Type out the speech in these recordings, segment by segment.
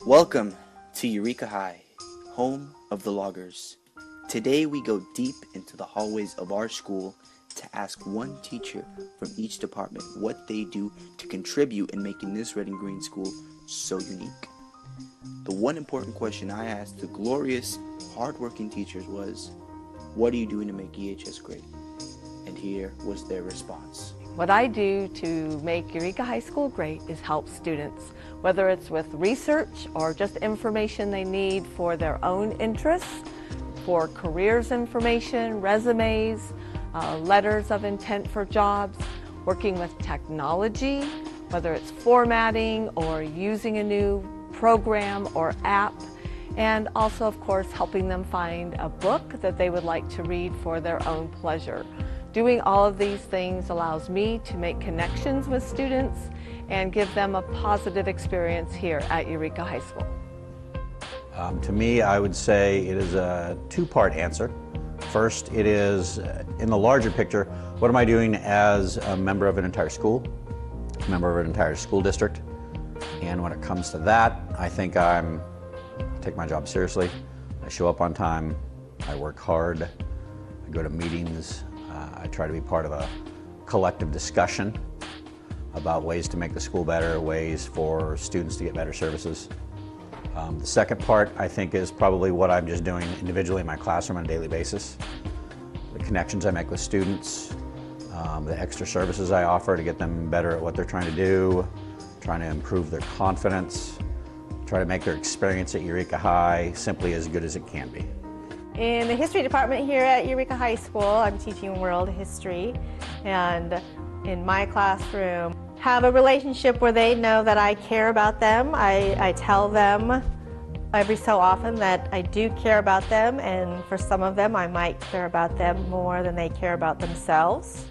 Welcome to Eureka High, home of the loggers. Today we go deep into the hallways of our school to ask one teacher from each department what they do to contribute in making this red and green school so unique. The one important question I asked the glorious, hardworking teachers was, what are you doing to make EHS great? And here was their response. What I do to make Eureka High School great is help students, whether it's with research or just information they need for their own interests, for careers information, resumes, letters of intent for jobs, working with technology, whether it's formatting or using a new program or app, and also, of course, helping them find a book that they would like to read for their own pleasure. Doing all of these things allows me to make connections with students and give them a positive experience here at Eureka High School. To me, I would say it is a two-part answer. First, it is, in the larger picture, what am I doing as a member of an entire school, a member of an entire school district? And when it comes to that, I think I take my job seriously. I show up on time, I work hard, I go to meetings, I try to be part of a collective discussion about ways to make the school better, ways for students to get better services. The second part, I think, is probably what I'm just doing individually in my classroom on a daily basis. The connections I make with students, the extra services I offer to get them better at what they're trying to do, trying to improve their confidence, try to make their experience at Eureka High simply as good as it can be. In the history department here at Eureka High School, I'm teaching world history, and in my classroom, have a relationship where they know that I care about them. I tell them every so often that I do care about them, and for some of them I might care about them more than they care about themselves,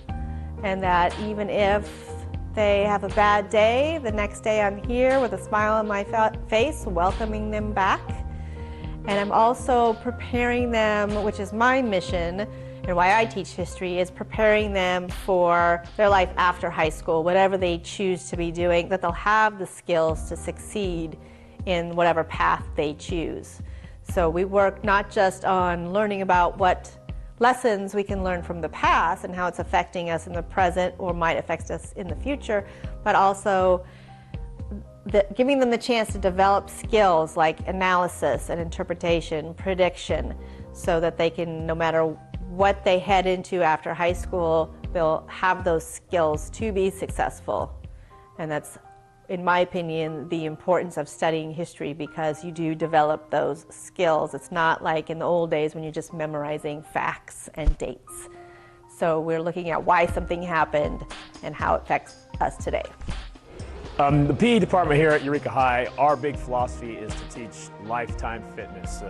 and that even if they have a bad day, the next day I'm here with a smile on my face welcoming them back. And I'm also preparing them, which is my mission and why I teach history, is preparing them for their life after high school, whatever they choose to be doing, that they'll have the skills to succeed in whatever path they choose. So we work not just on learning about what lessons we can learn from the past and how it's affecting us in the present or might affect us in the future, but also giving them the chance to develop skills like analysis and interpretation, prediction, so that they can, no matter what they head into after high school, they'll have those skills to be successful. And that's, in my opinion, the importance of studying history, because you do develop those skills. It's not like in the old days when you're just memorizing facts and dates. So we're looking at why something happened and how it affects us today. The PE department here at Eureka High, our big philosophy is to teach lifetime fitness,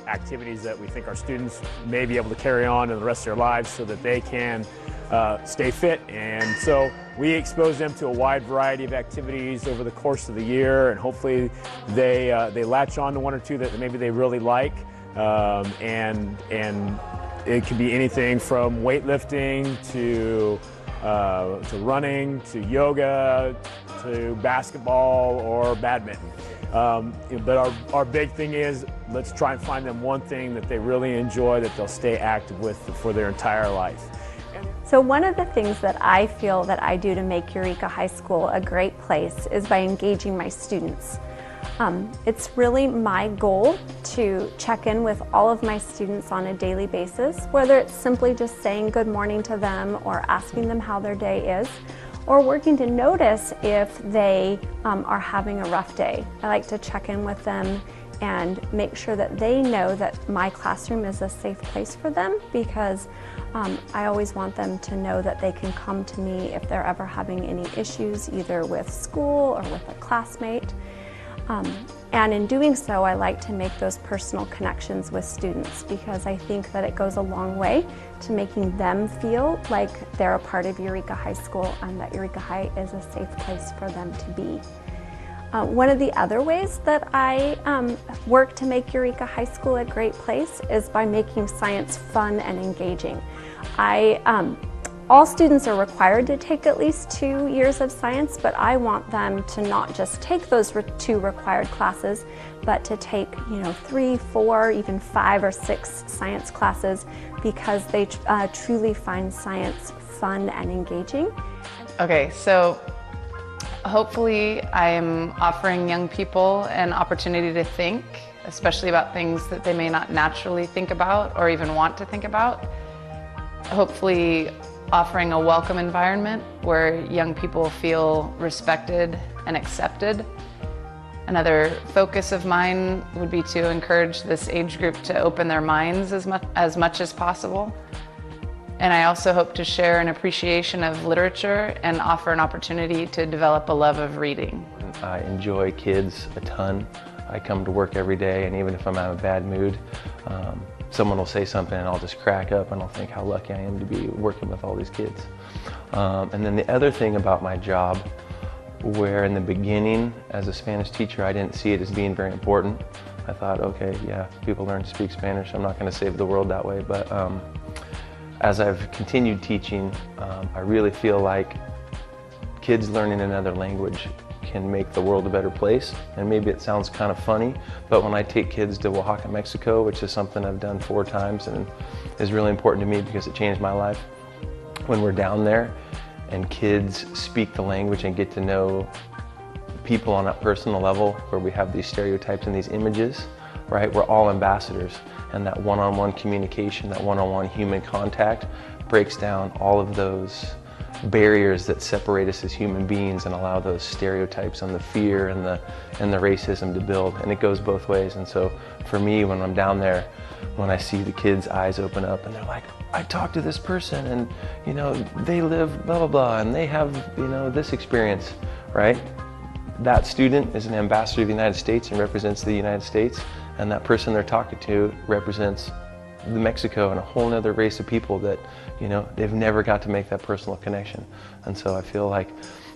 activities that we think our students may be able to carry on in the rest of their lives so that they can stay fit. And so we expose them to a wide variety of activities over the course of the year, and hopefully they latch on to one or two that maybe they really like. And it can be anything from weightlifting to running, to yoga, to basketball or badminton. But our big thing is, let's try and find them one thing that they really enjoy that they'll stay active with for their entire life. So one of the things that I feel that I do to make Eureka High School a great place is by engaging my students. It's really my goal to check in with all of my students on a daily basis, whether it's simply just saying good morning to them or asking them how their day is, or working to notice if they are having a rough day. I like to check in with them and make sure that they know that my classroom is a safe place for them, because I always want them to know that they can come to me if they're ever having any issues, either with school or with a classmate. And in doing so, I like to make those personal connections with students, because I think that it goes a long way to making them feel like they're a part of Eureka High School and that Eureka High is a safe place for them to be. One of the other ways that I work to make Eureka High School a great place is by making science fun and engaging. I All students are required to take at least 2 years of science, but I want them to not just take those 2 required classes, but to take 3, 4, even 5 or 6 science classes, because they truly find science fun and engaging. Okay, so hopefully I'm offering young people an opportunity to think, especially about things that they may not naturally think about or even want to think about. Hopefully offering a welcome environment where young people feel respected and accepted. Another focus of mine would be to encourage this age group to open their minds as much as possible. And I also hope to share an appreciation of literature and offer an opportunity to develop a love of reading. I enjoy kids a ton. I come to work every day, and even if I'm in a bad mood, someone will say something and I'll just crack up and I'll think how lucky I am to be working with all these kids. And then the other thing about my job, where in the beginning as a Spanish teacher I didn't see it as being very important. I thought, okay, yeah, people learn to speak Spanish, I'm not going to save the world that way. But as I've continued teaching, I really feel like kids learning another language can make the world a better place. And maybe it sounds kind of funny, but when I take kids to Oaxaca, Mexico, which is something I've done 4 times and is really important to me because it changed my life, when we're down there and kids speak the language and get to know people on a personal level, where we have these stereotypes and these images, right? We're all ambassadors, and that one-on-one communication, that one-on-one human contact breaks down all of those barriers that separate us as human beings and allow those stereotypes and the fear and the racism to build. And it goes both ways. And so for me, when I'm down there, when I see the kids' eyes open up and they're like, I talked to this person and they live blah blah blah and they have this experience, right? That student is an ambassador of the United States and represents the United States, and that person they're talking to represents Mexico and a whole other race of people that they've never got to make that personal connection. And so I feel like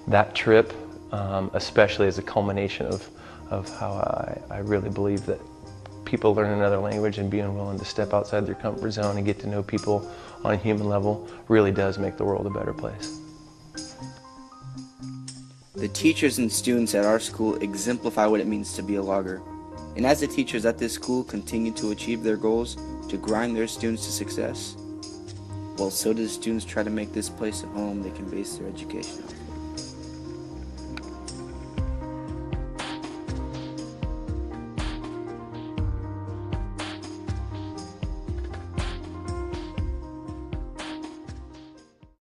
that trip, especially as a culmination of how I really believe that people learn another language and being willing to step outside their comfort zone and get to know people on a human level really does make the world a better place. The teachers and students at our school exemplify what it means to be a logger. And as the teachers at this school continue to achieve their goals to grind their students to success, well, so do the students try to make this place a home they can base their education on.